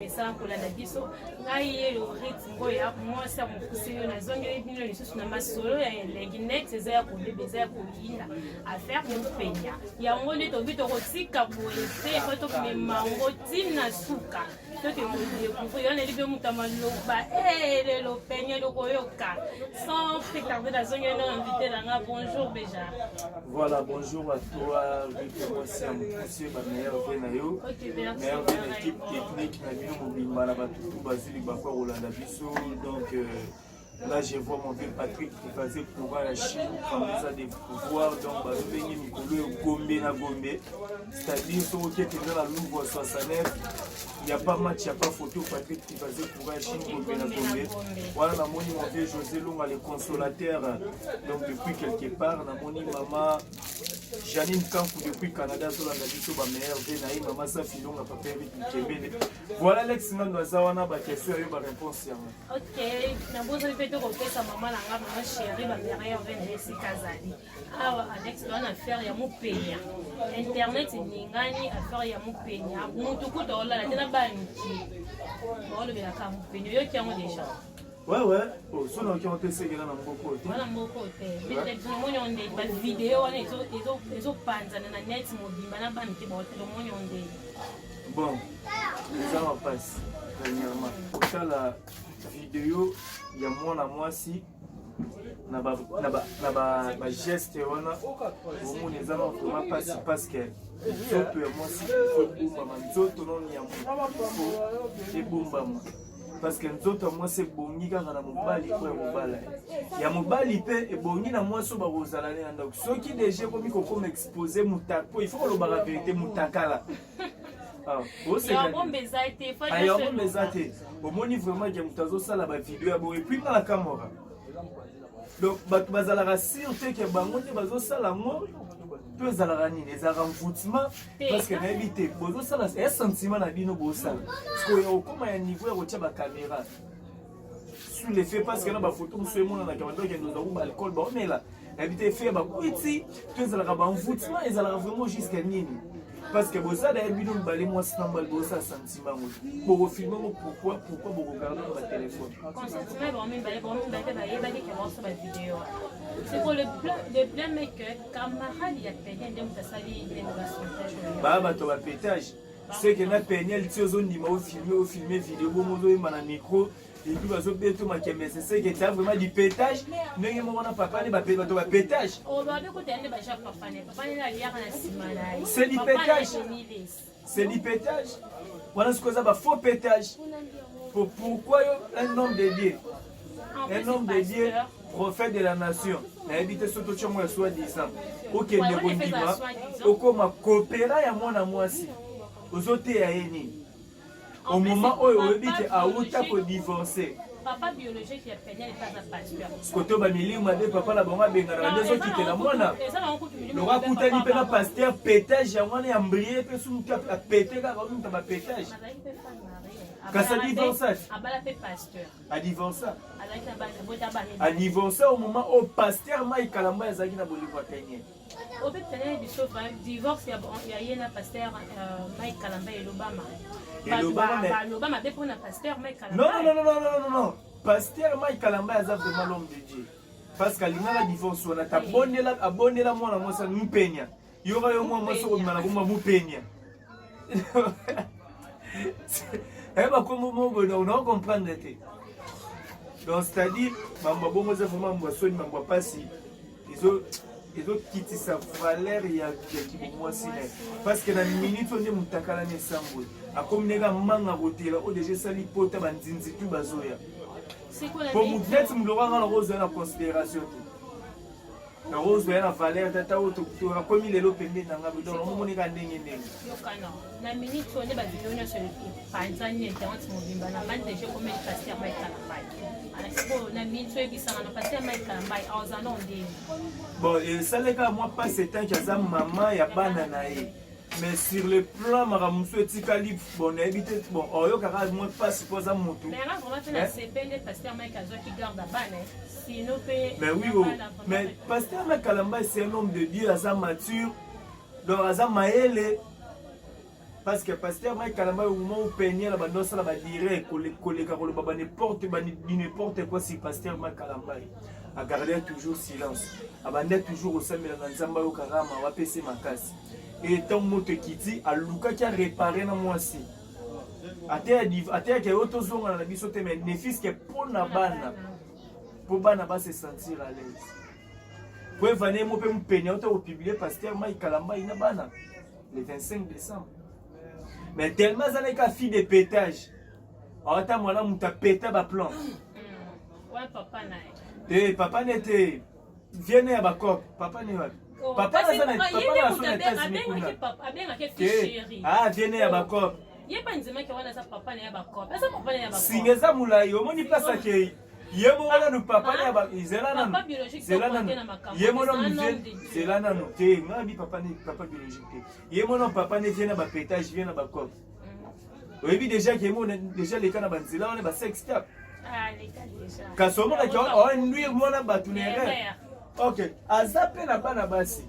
ça pour la biso ngai le rythme ya moi ça mon poussé na zone ya bino les sous na masolo ya leginette c'est ya ko bébé ko yina à faire mon penya ya ngone to bito ko tsika boese ko to me mango tina suka to ke mo découvrir on est libre mutamalo ba le lo penya lo koyoka sans spectateur la zone ya invité là bonjour déjà. Voilà, bonjour à toi, moi c'est un poussé ba meilleur venayo meilleur équipe technique na bino mobimba na batutu bazili bakwa rolanda biso donc là je vois mon vieux Patrick qui faisait pouvoir la Chine comme ça des pouvoirs donc bazobenge mikolo Gombe na Gombe c'est-à-dire so qui était dans la Louvre 69 il n'y a pas match, il n'y a pas photo Patrick qui faisait pouvoir la Chine Gombe na Gombe voilà na moni mon vieux José Longa le consolateur donc depuis quelque part na moni maman Janine Kankou depuis Canada sur la biso ba meilleur venayi maman sa filonga papa Eric Kebele voilà Alex Nando azawana ba question yo ba réponse ya OK na bozo peto ko pesa maman la maman chérie ba meilleur venayi si kazali ah Alex doit faire ya mupenya internet ningani affaire ya mupenya mutu ko dola la tena banki bolo bila ka mupenya yo kiango déjà. Ouais, oh, ça n'a pas été ségué dans mon côté. Voilà mon côté. Mais on des vidéos, ils ont pas de net mobile, mais là-bas, bon, ça va passer. Dernièrement, pour la vidéo, il y a moi si. Na ba geste wana omo les gens vraiment pas parce que nzoto ya moi si bomba nzoto non ya mo et bomba parce que nzoto moi c'est bongi kaka na mobali ko mobala ya mobali pe e bongi na moi so ba kozala na ndako soki déjà komi ko comme exposer mutako il faut que le bara vérité mutakala ah o c'est ya bombe zaite fa ya bombe zaite au moni vraiment que mutazo sala ba vidéo ya bo et puis dans la caméra. Donc, bazala sûreté que bango te bazo sala mo peu zala ni les envoûtements parce que na éviter bozo sala un sentiment na bino bo sala parce que au comme un niveau ya kotia ba caméra sur les faits parce que na ba photo monsieur mona na kamando ke ndo za alcool ba on est là éviter fait ba kwiti peu zala ba envoûtement et zala vraiment jusqu'à nini parce que boza da bino balé moi sambal boza sentiment pour filmer pourquoi vous regardez votre téléphone consentement bon balé que voir sur la vidéo c'est pour le plein mec camarade il y a peine de mutasali ba to ba pétage c'est que na peine il tio zone ndima au filmer vidéo bo mozo imana micro et puis bazo beto makeme c'est que ça vraiment du pétage ndenge mo na papa ne ba pétage o ba be ko tende ba chef papa ne la liya kana simana c'est du pétage c'est du pétage voilà ce que ça va faux pétage pourquoi un homme de Dieu un homme de Dieu prophète de la nation na habité surtout chez moi soit disant OK ne bondima okoma coopéra ya mwana mwasi ozote ya eni au moment où il dit que Aouta peut divorcer. Papa biologique qui a peine les pas à pasteur. Ce que tu as mis m'a dit papa la bonne bengara les autres qui étaient là mona. Le roi Koutani pe na pasteur pétage ya mwana ya mbrier pe sous a péter ka comme ta pétage. Quand ça divorçage. Abala pe pasteur. A divorcer. A divorcer au moment où pasteur Mike Kalamba ezaki na bolivwa tenye. Au fait tenir du sauf divorce il y a un pasteur Mike Kalamba et l'Obama. L'Obama dépend d'un pasteur Mike Kalamba. Non. Pasteur Mike Kalamba a vraiment l'homme de Dieu. Parce qu'il y a la divorce, on a abonné la moi, moi ça nous peigne. Il y aura au moins moi sur le malabou, moi peigne. Eh bien, comme on a comprendre. Donc, c'est-à-dire, je bon, moi, vraiment, moi, je ne vois pas si. Ils ont quitté sa valeur il y a quelques mois. Parce que dans une minute, on est mutakala ne sambo. A comme nega manga rotela, o déjà sali pota bandinzi tu bazoya. C'est quoi la pour vous mettre m'lora dans la rose de la considération. La rose de la valeur tata o to comme il est l'opéné dans la dans le monde ga ndenge ndenge. Yokana. Na minute on est ba vidéo na sur panzani internet mobimba na bande je comme il pasteur Mike Kalamba. Alors c'est bon na minute so ebisa na pasteur Mike Kalamba auzana ndenge. Bon et ça les gars moi pas c'est tant qu'il y a maman ya bana nae. Mais sur le plan maramuso etikali bon habité bon oyo kaka moi pas supposé moto. Mais là on va faire la CPN pasteur Mike Azo qui garde la bana. Sinon mais oui mais pasteur Mike Kalamba c'est un homme de Dieu à sa mature. Donc à sa maëlle parce que pasteur Mike Kalamba au moment où peigner la bande ça la va dire collègue n'importe quoi si pasteur Mike Kalamba a gardé toujours silence abandait toujours au sein de la nzamba au karama wa pc makasi et tant moto kiti a luka qui a réparé na moi si ate que auto zonga na biso te mais ne fils que pour bana ba se sentir à l'aise pour venir mo pe mpeigner auto publier pasteur Mike Kalamba ina bana le 25 décembre. Mais tellement ça n'est qu'à fille de pétage. Alors t'as moi là où t'as pété ma plan. Ouais papa naï. Eh papa n'était viens à Bakop. Papa n'est pas. Papa n'a pas ah viens à Bakop. Yé pas nzema qui wana sa papa n'est à Bakop. Est-ce que papa n'est à Bakop? Si ngeza moulaï au moni place que yemo wana no papa n'est à Bakop. Zela nan. Zela nan. Yemo non zela nan te ngabi papa n'est papa biologique. Yemo non papa n'est vient à Bakopage vient à Bakop. Oui déjà que moi déjà les canabans là on est bas sex cap. Ah les gars déjà. Kasomo na ko on nuire moi na batunere. OK, azape na bana basi.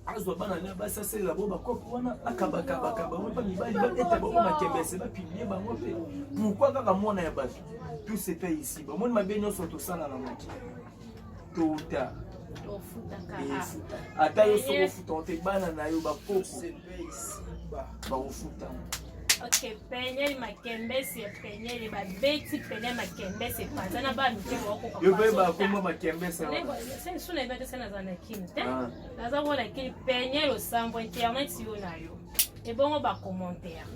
Azo bana na basi c'est la boba ko wana akabaka on pas mibali ba eta ba ma kembese ba publier ba mo pe. Pourquoi kaka mona ya basi? Tout se fait ici. Ba mon mabenyo soto sala na maki. Tout tard. Ata yo so futa te bana na yo ba koko. Ba futa. Ok, peigner ma kembese, peigner les babeti, peigner ma kembese, pas ça n'a pas mis au yo pe ba comment ma kembese. C'est sur les bêtes c'est dans un kin. Dans un voilà qui peigner le sang internet si on a yo. Et bon on va commentaire.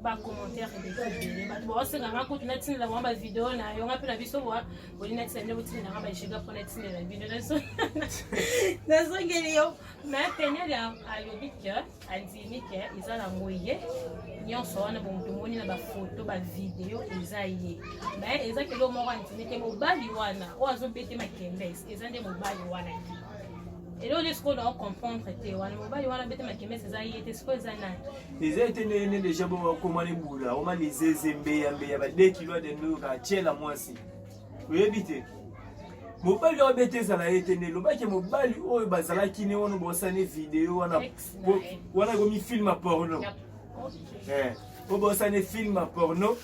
Ba commentaire de tout. Ba bo se ngama ko tuna tsini la mwamba video na yo ngapi na biso bo boli na tsene bo tsini na ba shiga ko na tsini la video na so. Na so ngeli yo. Mais peigner ya ayobi que andimi que izala moye. Nyonso wana bomutu moni na ba photo ba video eza ye mais eza ke lo moko antini ke mobali wana o azobete makembese eza nde mobali wana et là les scolaires on comprendre te wana mobali wana bete makembese eza ye te siko eza nani eza ete ne déjà bo komane bula o ma les ezembe ya ba 2 kilo de no ka tiela mwasi oyebite mobali o bete za na ete ne lo ba ke mobali o bazala kine wono bosane video wana go mi film porno. Pour ça ne film porno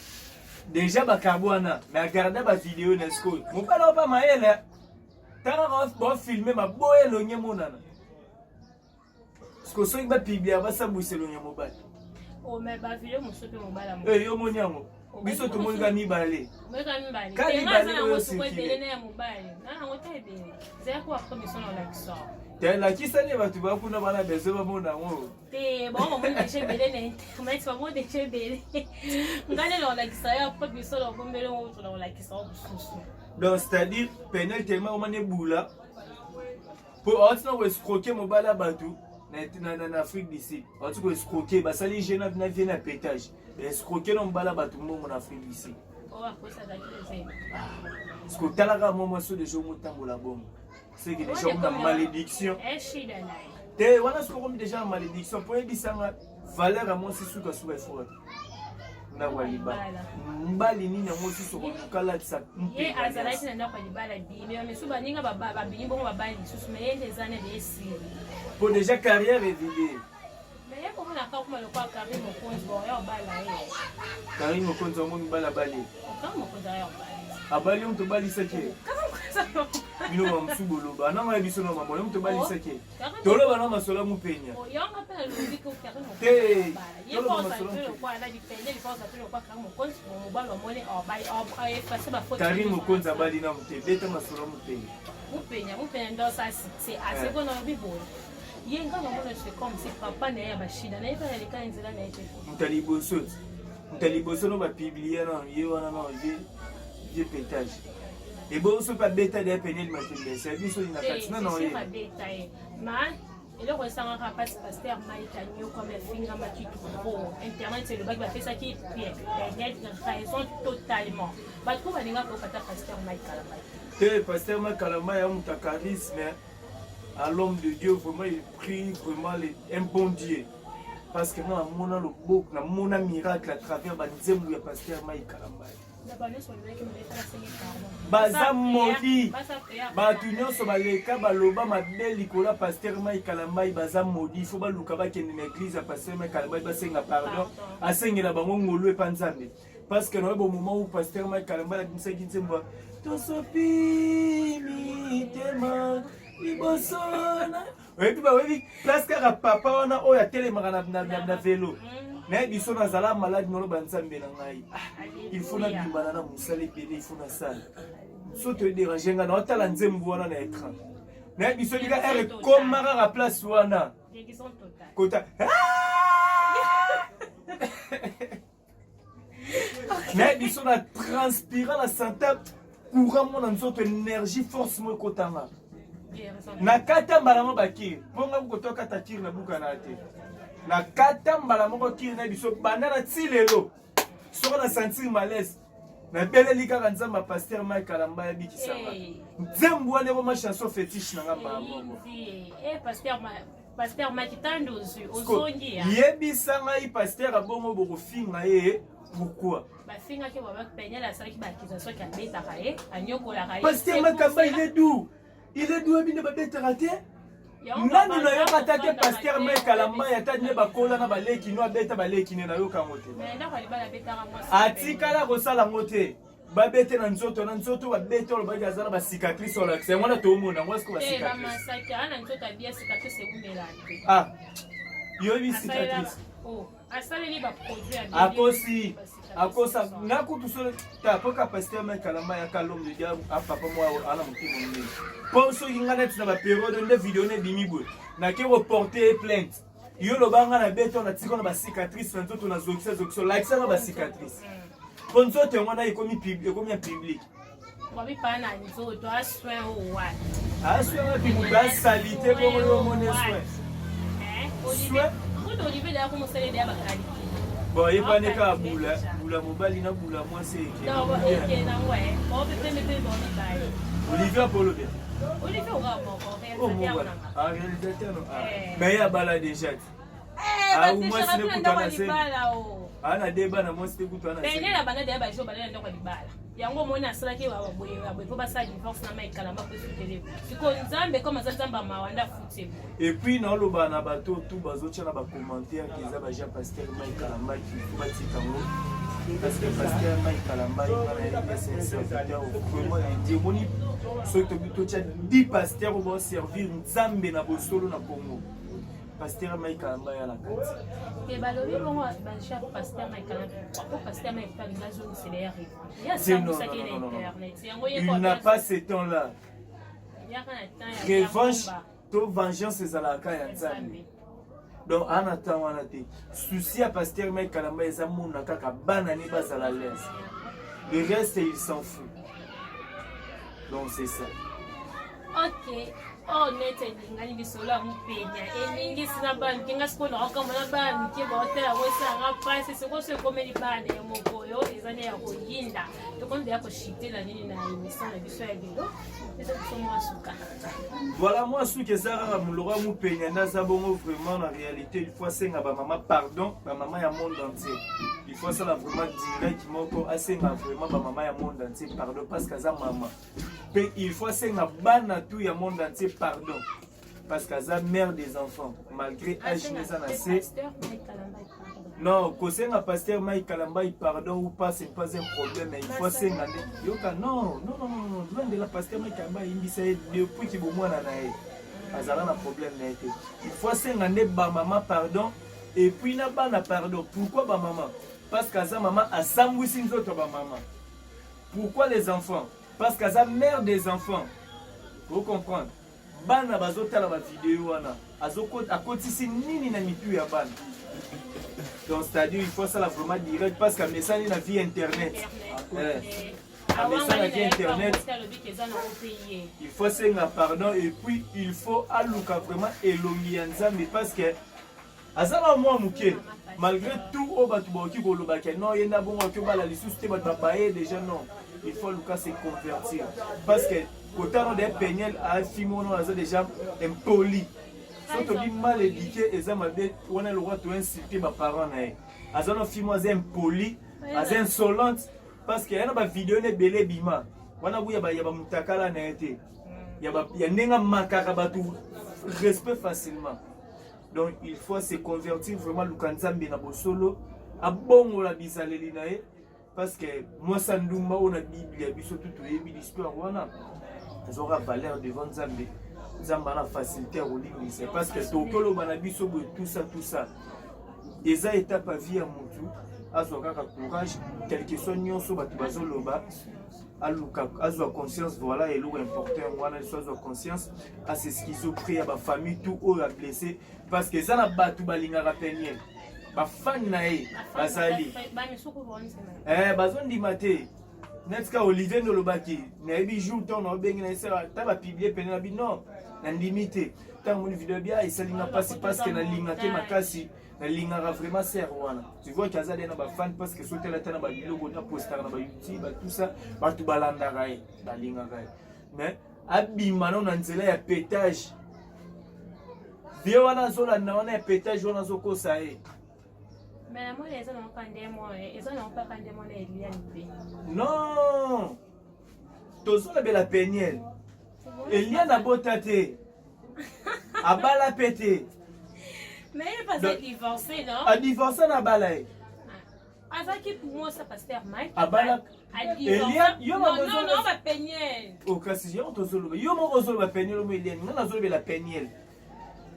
déjà bakabwana mais regarder ba vidéo na school mon pas pas maela tara ba filmer ma boye lo nyemonana parce que so ba publier ba sabuse lo nyemobali oh mais ba vidéo musope mobala mo yo monyango biso to monga mibale kali bale o se bele na mobali na ngota ebele zaya ko akomiso na lakso la kisane batu ba kuna bana bezo ba mona ngo te bon mo mona chebele ne mais ba mo de chebele ngale lo la kisaya pa biso lo bombele mo to lo la kisaya bususu donc c'est-à-dire penel tellement o mane bula pour autrement escroquer mo bala batu na Afrique d'ici autrement escroquer ba sali jeune na vient à pétage escroquer no bala batu mo en Afrique d'ici oh ko ça d'accord parce que talaga mo so de jour mo tambola bombe. C'est que déjà on a malédiction. Te wana ce qu'on déjà malédiction pour ebisanga valeur à moi c'est sous que sous effort. Na waliba. Mbali nini ngo sous ko kala tsa. Ye azalaki na kwa libala bi mais suba ninga baba bingo babali sous mais des années de ici. Pour déjà carrière et vidéo. Mais ya ko na ka kuma le kwa Karim Mokonzi bo ya bala ye. Karim Mokonzi mo mbala bali. Karim Mokonzi ya bala. Abali on to bali sake. Bino ba msubolo ba na ma biso no mama on to bali sake. Tolo ba na masola mu penya. O ya nga pela lundi ko Karim Mokonzi. Te. Ye ko sa tolo kwa na dipende ko sa tolo kwa Karim Mokonzi mo balo mone o ba e pase ba foto. Karim Mokonzi abali na mute beta masola mu penya. Mu penya ndo sa c'est assez bon na bibo. Ye nga mona c'est comme si papa na ya bashida na ipana le kan nzela na ete. Mutaliboso no ba publier na ye wana na ye pétage. Et bon, ce pas bêta de peine de maquiller. C'est bien sûr il n'a pas non c'est pas bêta mais et le ressent rapaz pasteur Mike Nyo comme finger mati trop internet c'est le bac va faire ça qui il y a raison totalement ba ko ba ninga ko kata pasteur Mike Kalamba te pasteur Mike Kalamba ya muta charisme à l'homme de Dieu vraiment il prie vraiment un bon Dieu parce que na mona le beau na mona miracle à travers ba nzembo ya pasteur Mike Kalamba baza modi bato nyonso baleka baloba mabe likolo ya paster Mai Kalambai baza modi fo baluka bakende na église ya paster Mai Kalambai basenga pardon asengela bango ngolu epa nzambe parce que au moment où paster Mai Kalambai abimisaki nzembo tosopi mitema libosona oyebi bawebi place kaka papa wana oyo atelemaka na velo naye biso nazala maladi noloba nzambe na ngai il faut nabimbana na mosala ebele il faut nasala so toedérange nga na otala nzembo wana na écran naye biso lika ere ekoma kaka place wana kota naye biso na transpira na santa courant mo na nzoto énergie force mo ekotanga na kata mbala mo bakiri mponga kotoka takiri na buka na te na kata mbala moko kiri na biso banda na ti lelo soko na sentir malaise na beleli kaka nzambe paster Mai Kalambai abikisanga nzembo wana ekoma chanson fétiche na nga mbala moko paster Makitando ozongi yebisa ngai paster abongo bokofinga ye pourquoi bafingaki bapenyela asalaki baakization ki abetaka ye anyokolaka ye paster Mai Kalambai il est doué bine babetaka te nani nayoka te paster Mai Kalambai ata ne bakola na baleki no abeta baleki ne nayoka yango te atikala kosala yango te babete na nzoto babete olobaki aza na basicatrice olakisa yango wana toomona yango esiko yoyebi cicatrice akosa nakutu so tapoka paster Mai Kalambai akalombe dia apapa mo ala mokimo nini po soki nga neti na baperiode nde video ne bimi boye nake reporter plainte yo lobanga na beto na tiko na basicatrice na nzoto na zokisa lakisa na basicatrice po nzoto yango na ekomi ya public aswe wapi mutu asalite bongo yomone soin bon yebane kaka bula mobali na bula mwasi Olivier Apollo bien réalisateur non mais ya bala déjà moi c'est le kutana se ana deba na moi c'est kutana se na bana de ba jo bala ndoko libala yango mona asalaki wa boye po basala divorce na Mai Kalambai pe sutele siko nzambe comme nzamba mawanda futé et puis na loba na bato tout bazotia na ba commentaire kiza ba ja paster Mai Kalambai ki batika ngo parce que paster Mai Kalambai na c'est serviteur vraiment diaboni so to bitocha 10 pasteurs vont servir nzambe na bosolo na Congo paster Mai Kalambai à la carte et balobi bongo ba ja paster Mai Kalambai pour paster Mai Kalambai zone c'est les arrive il n'a pas ce temps-là. Revanche, to vengeance ezalaka ya nzambe. Donc en attendant on a dit souci à paster Mai Kalambai eza mona kaka bana ni bazala l'aise. Le reste il s'en fout. Donc c'est ça. OK. Oh nete ngani bisola mpenya eningi sina bani kinga sikona akamana bani kiba hotela wesa ngapa sisi ko se komeli bani ya mokoyo ezane ya koyinda tokonde ya koshitela nini na émission na biso ya lelo eza komo asuka voilà moi suki ezara mulora mpenya naza bongo vraiment na réalité il faut senga ba maman pardon ba maman ya monde entier il faut ça la vraiment direct moko asenga vraiment ba maman ya monde entier pardon parce que za maman mais il faut senga bana tout ya monde entier pardon parce qu'elle est mère des enfants malgré âge non cause un pasteur Mai Kalambai pardon ou pas c'est pas un problème mais il faut s'engager yoka non loin de la pasteur Mai Kalambai il dit depuis qu'il bon na nae azala na problème na été il faut s'engager ba maman pardon et puis na ba na pardon pourquoi ba maman parce qu'aza maman a sambwisi nzoto ba maman pourquoi les enfants parce qu'aza mère des enfants vous comprenez bana bazotala ba vidéo wana akotisi nini na mitu ya bana donc c'est-à-dire il faut ça la vraiment direct parce que message na vie internet message na vie internet il faut senga pardon et puis il faut aluka vraiment elongi ya nzambe parce que azala moi muke malgré tout o batu boki kolobaka non yenda bongo ke bala lisusu te batu baye déjà non il faut Lucas se convertir parce que quand on est péniel à Fimono a déjà impoli surtout bien mal éduqué et ça m'a dit on a le droit de insulter mes parents azano Fimo a impoli as insolente parce que y a des vidéos ne belé bima wana buya ba yaba mutakala na été ya nenga makaka batu respect facilement. Donc il faut se convertir vraiment lukanzambe na bosolo abongo la bizaleli na ye parce que moi ça ndumba on a bible ya biso tout yebi l'histoire wana zora valeur devant Nzambe. Nzambe na facilité à c'est parce que tokolo bana biso tout ça eza étape à vie à mutu azoka ka courage quel que soit nyonso batu bazoloba aluka azwa conscience voilà et l'eau important wana azwa conscience à ce schizophrène à ba famille tout ou a blessé parce que ça na batu balingaka penye ba fan na ye bazali bazondi mate netka Olivier Nolobaki na ebi jour ton na bengi na sera ta ba publier pene na bi non na limité tant mon vidéo bien et ça linga pas parce que na linga te makasi na linga vraiment ser wana tu vois qu'il y a des fan parce que sauter la tana ba logo na poster na ba YouTube tout ça ba tu balanda rai ba linga rai mais abima na nzela ya pétage bio wana zola na wana ya pétage wana zoko ça est. Mais moi les gens n'ont pas de non tozo la bela peniel Elia na botate abala pété mais il pas divorcé non a divorcé na bala Azaki pour moi ça pasteur Mike abala Elia yo non ba peniel o kasi yo tozo yo mo ozolo ba peniel mo Elia na zo bela peniel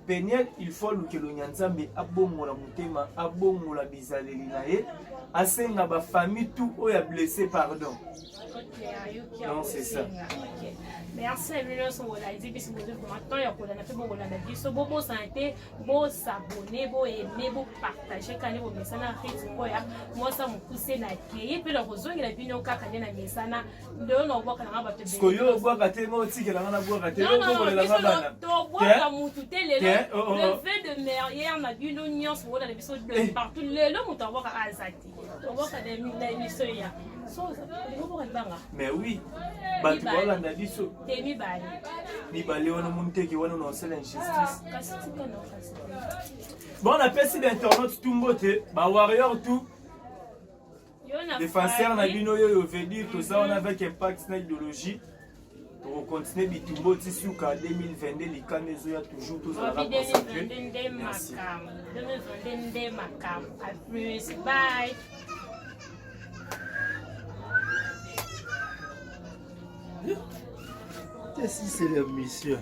Peniel, il faut que le Nyanzambe abongola mutema, abongola bizaleli na ye, asenga ba famille tout ou a blessé pardon. Non, c'est ça. Merci à vous sur la dit bis vous maintenant ya ko na pe bo la na biso bo santé bo s'abonner bo aimer bo partager quand vous mesana fait ko ya moi ça me pousser na créer puis le rozongi la bino kaka na mesana ndo no boka na ba te be. Ko yo boka te mo tiki la na boka te ko la bana. To boka mutu te le fait de marier na bino nyos bo la biso de partout le mutu boka azati. To boka de biso ya. Mais oui, batu wala na biso. Mibali wana munteki wana na sala injustice. Bon, on appelle ça d'internaute tout mbote, ba warrior tout. Défenseur na bino yo veut dire tout ça on avec impact na idéologie. Pour continuer bitumbo tisuka 2022 les camezo ya toujours tous à la concentré. Merci. À plus, bye. Qu'est-ce que c'est la mission?